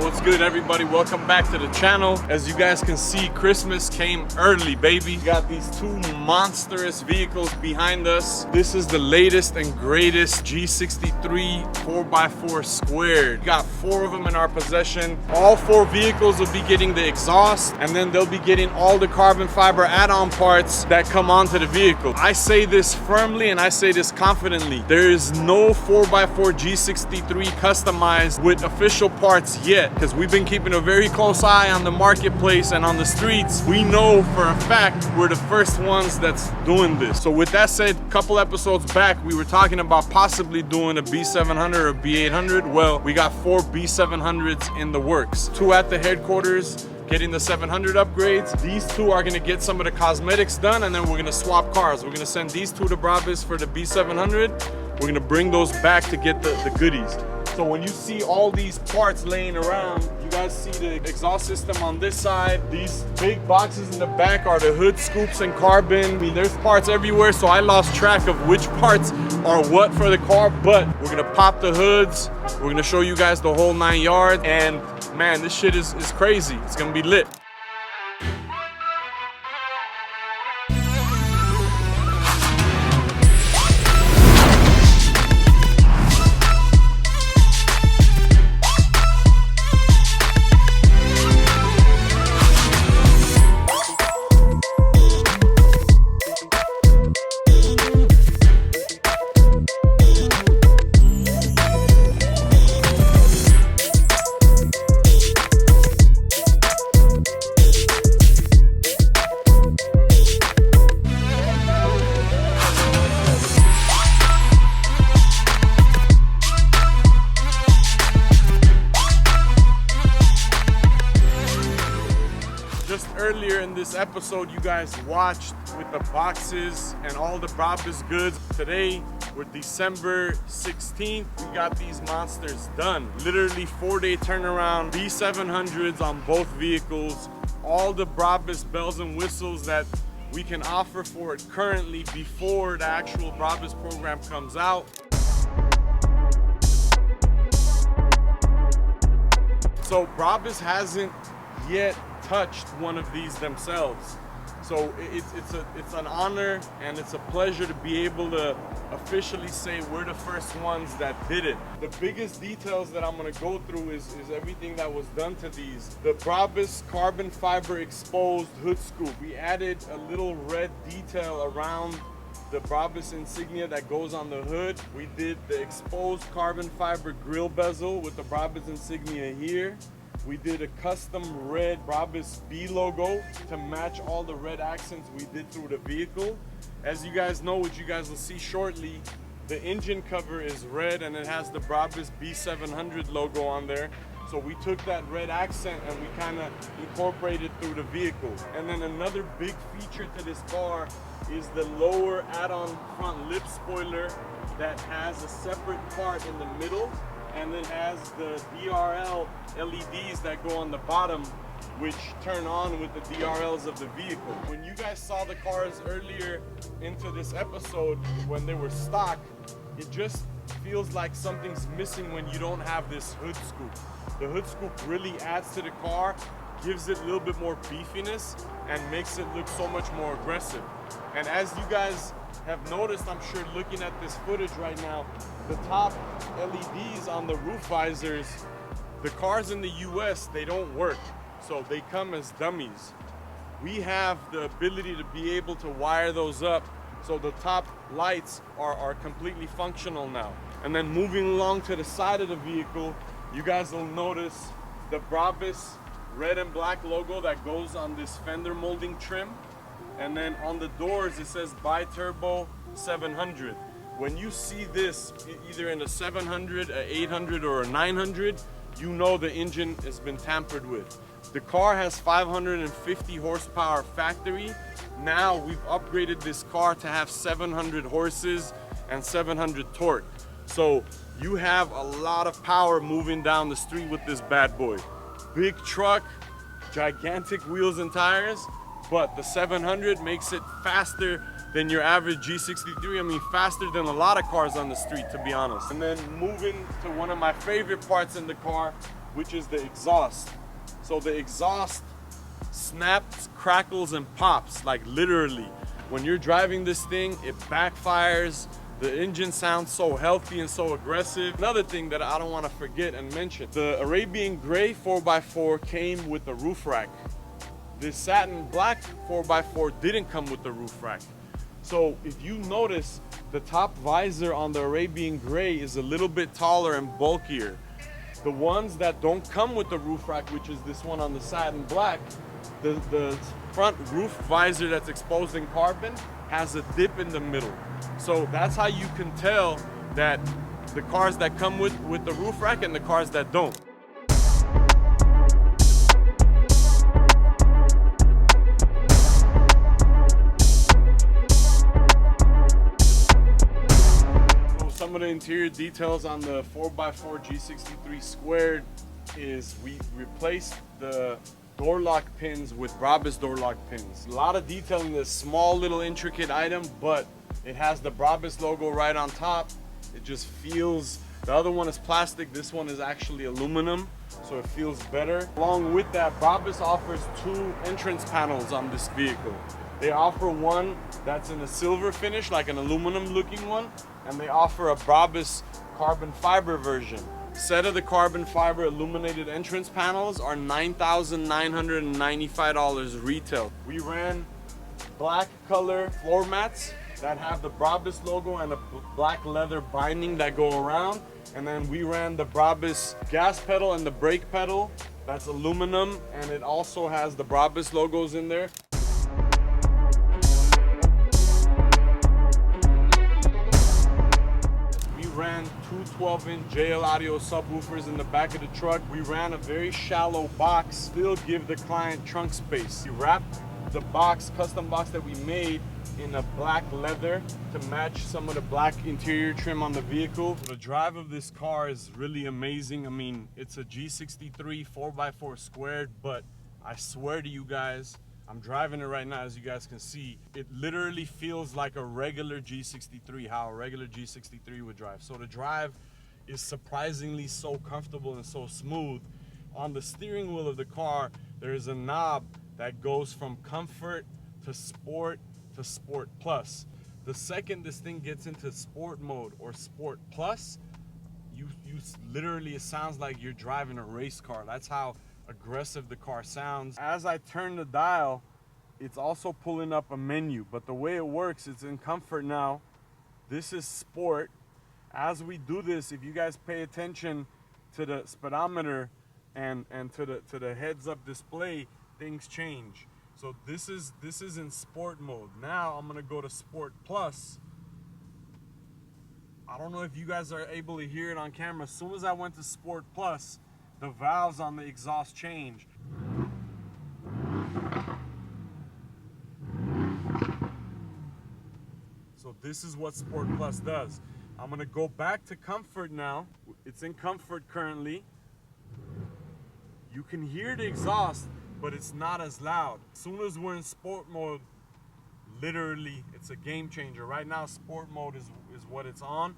What's good, everybody? Welcome back to the channel. As you guys can see, Christmas came early, baby. We got these two monstrous vehicles behind us. This is the latest and greatest G63 4x4². We got 4 of them in our possession. All 4 vehicles will be getting the exhaust, and then they'll be getting all the carbon fiber add-on parts that come onto the vehicle. I say this firmly and I say this confidently. There is no 4x4 G63 customized with official parts yet, because we've been keeping a very close eye on the marketplace and on the streets. We know for a fact we're the first ones that's doing this. So with that said, a couple episodes back we were talking about possibly doing a B700 or B800. Well, we got 4 B700s in the works. 2 at the headquarters getting the 700 upgrades. These 2 are gonna get some of the cosmetics done, and then we're gonna swap cars. We're gonna send these 2 to BRABUS for the B700. We're gonna bring those back to get the goodies. So when you see all these parts laying around, you guys see the exhaust system on this side. These big boxes in the back are the hood scoops and carbon. I mean, there's parts everywhere, so I lost track of which parts are what for the car, but we're gonna pop the hoods. We're gonna show you guys the whole 9 yards, and man, this shit is crazy. It's gonna be lit. Earlier in this episode, you guys watched with the boxes and all the BRABUS goods. Today, we're December 16th. We got these monsters done. Literally 4-day turnaround, B700s on both vehicles. All the BRABUS bells and whistles that we can offer for it currently before the actual BRABUS program comes out. So BRABUS hasn't yet touched one of these themselves, so it's an honor and it's a pleasure to be able to officially say we're the first ones that did it. The biggest details that I'm going to go through is everything that was done to these. The BRABUS carbon fiber exposed hood scoop. We added a little red detail around the BRABUS insignia that goes on the hood. We did the exposed carbon fiber grill bezel with the BRABUS insignia here. We did a custom red BRABUS B logo to match all the red accents we did through the vehicle. As you guys know, which you guys will see shortly, the engine cover is red and it has the BRABUS B700 logo on there. So we took that red accent and we kind of incorporated through the vehicle. And then another big feature to this car is the lower add-on front lip spoiler that has a separate part in the middle, and then has the DRL LEDs that go on the bottom, which turn on with the DRLs of the vehicle. When you guys saw the cars earlier into this episode, when they were stock, it just feels like something's missing when you don't have this hood scoop. The hood scoop really adds to the car, gives it a little bit more beefiness, and makes it look so much more aggressive. And as you guys have noticed, I'm sure looking at this footage right now, the top LEDs on the roof visors, the cars in the US, they don't work, so they come as dummies. We have the ability to be able to wire those up, so the top lights are completely functional now. And then moving along to the side of the vehicle, you guys will notice the BRABUS red and black logo that goes on this fender molding trim. And then on the doors it says bi-turbo 700. When you see this either in a 700, a 800, or a 900, you know the engine has been tampered with. The car has 550 horsepower factory. Now we've upgraded this car to have 700 horses and 700 torque. So you have a lot of power moving down the street with this bad boy. Big truck, gigantic wheels and tires, but the 700 makes it faster than your average G63. I mean, faster than a lot of cars on the street, to be honest. And then moving to one of my favorite parts in the car, which is the exhaust. So the exhaust snaps, crackles, and pops, like literally. When you're driving this thing, it backfires. The engine sounds so healthy and so aggressive. Another thing that I don't want to forget and mention, the Arabian Gray 4x4 came with a roof rack. This satin black 4x4 didn't come with the roof rack. So if you notice, the top visor on the Arabian Gray is a little bit taller and bulkier. The ones that don't come with the roof rack, which is this one on the satin black, the front roof visor that's exposed in carbon has a dip in the middle. So that's how you can tell that the cars that come with the roof rack and the cars that don't. Some of the interior details on the 4x4 G63² is we replaced the door lock pins with BRABUS door lock pins. A lot of detail in this small little intricate item, but it has the BRABUS logo right on top. It just feels, the other one is plastic, this one is actually aluminum, so it feels better. Along with that, BRABUS offers 2 entrance panels on this vehicle. They offer one that's in a silver finish, like an aluminum looking one, and they offer a BRABUS carbon fiber version. Set of the carbon fiber illuminated entrance panels are $9,995 retail. We ran black color floor mats that have the BRABUS logo and a black leather binding that go around. And then we ran the BRABUS gas pedal and the brake pedal. That's aluminum, and it also has the BRABUS logos in there. Ran 2 12-inch JL Audio subwoofers in the back of the truck. We ran a very shallow box, still give the client trunk space. We wrapped the box, custom box that we made, in a black leather to match some of the black interior trim on the vehicle. The drive of this car is really amazing. I mean, it's a G63 4x4², but I swear to you guys, I'm driving it right now, as you guys can see. It literally feels like a regular G63, how a regular G63 would drive. So the drive is surprisingly so comfortable and so smooth. On the steering wheel of the car, there is a knob that goes from comfort to Sport Plus. The second this thing gets into sport mode or Sport Plus, you literally, it sounds like you're driving a race car. That's how aggressive the car sounds. As I turn the dial, it's also pulling up a menu, but the way it works, it's in comfort now. This is sport. As we do this, if you guys pay attention to the speedometer and to the heads-up display, things change. So this is in sport mode. Now I'm gonna go to Sport Plus. I don't know if you guys are able to hear it on camera. As soon as I went to Sport Plus, the valves on the exhaust change. So this is what Sport Plus does. I'm gonna go back to comfort now. It's in comfort currently. You can hear the exhaust, but it's not as loud. As soon as we're in sport mode, literally, it's a game changer. Right now, sport mode is what it's on.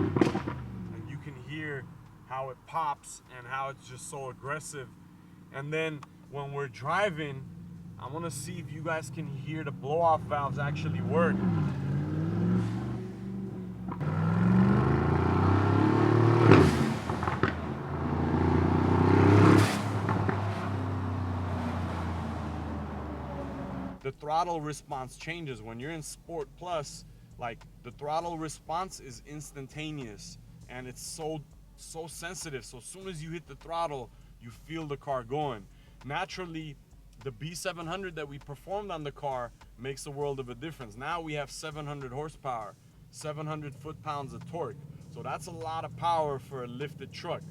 And you can hear how it pops and how it's just so aggressive. And then when we're driving, I want to see if you guys can hear the blow-off valves actually work. The throttle response changes. When you're in Sport Plus, like, the throttle response is instantaneous, and it's so sensitive. So as soon as you hit the throttle, you feel the car going. Naturally, the B700 that we performed on the car makes a world of a difference. Now we have 700 horsepower, 700 foot-pounds of torque. So that's a lot of power for a lifted truck.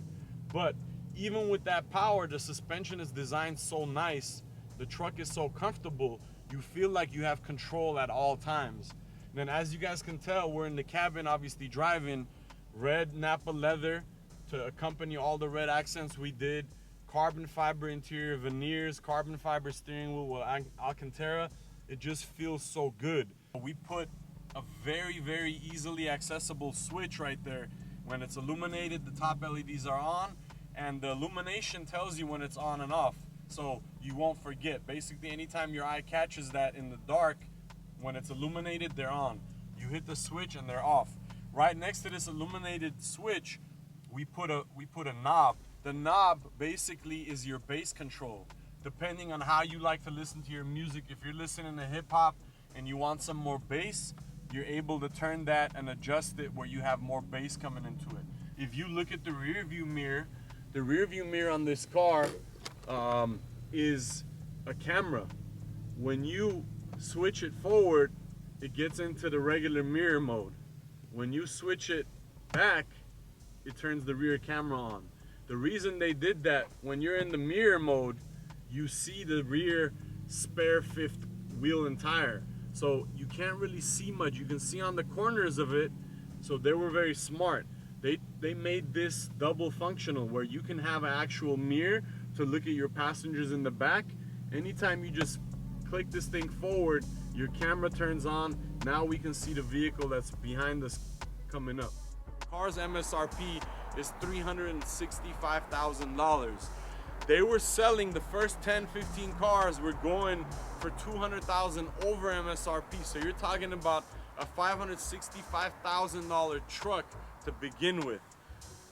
But even with that power, the suspension is designed so nice, the truck is so comfortable, you feel like you have control at all times. And then, as you guys can tell, we're in the cabin, obviously driving. Red Napa leather to accompany all the red accents we did. Carbon fiber interior veneers, carbon fiber steering wheel with Alcantara. It just feels so good. We put a very, very easily accessible switch right there. When it's illuminated, the top LEDs are on, and the illumination tells you when it's on and off, so you won't forget. Basically, anytime your eye catches that in the dark, when it's illuminated, they're on. You hit the switch and they're off. Right next to this illuminated switch, we put a knob. The knob basically is your bass control. Depending on how you like to listen to your music, if you're listening to hip hop and you want some more bass, you're able to turn that and adjust it where you have more bass coming into it. If you look at the rear view mirror on this car is a camera. When you switch it forward, it gets into the regular mirror mode. When you switch it back, it turns the rear camera on. The reason they did that, when you're in the mirror mode, you see the rear spare fifth wheel and tire. So you can't really see much. You can see on the corners of it. So they were very smart. They made this double functional where you can have an actual mirror to look at your passengers in the back. Anytime you just click this thing forward, your camera turns on. Now we can see the vehicle that's behind us coming up. The car's MSRP is $365,000. They were selling the first 10-15 cars were going for $200,000 over MSRP. So you're talking about a $565,000 truck to begin with.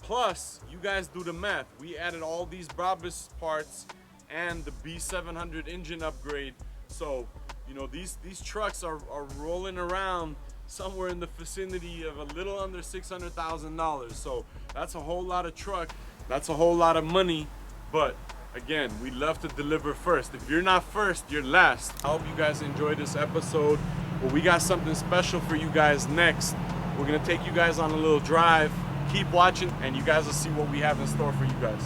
Plus, you guys do the math. We added all these BRABUS parts and the B700 engine upgrade. So, you know, these trucks are rolling around somewhere in the vicinity of a little under $600,000. So that's a whole lot of truck. That's a whole lot of money. But again, we love to deliver first. If you're not first, you're last. I hope you guys enjoyed this episode. But we got something special for you guys next. We're gonna take you guys on a little drive. Keep watching and you guys will see what we have in store for you guys.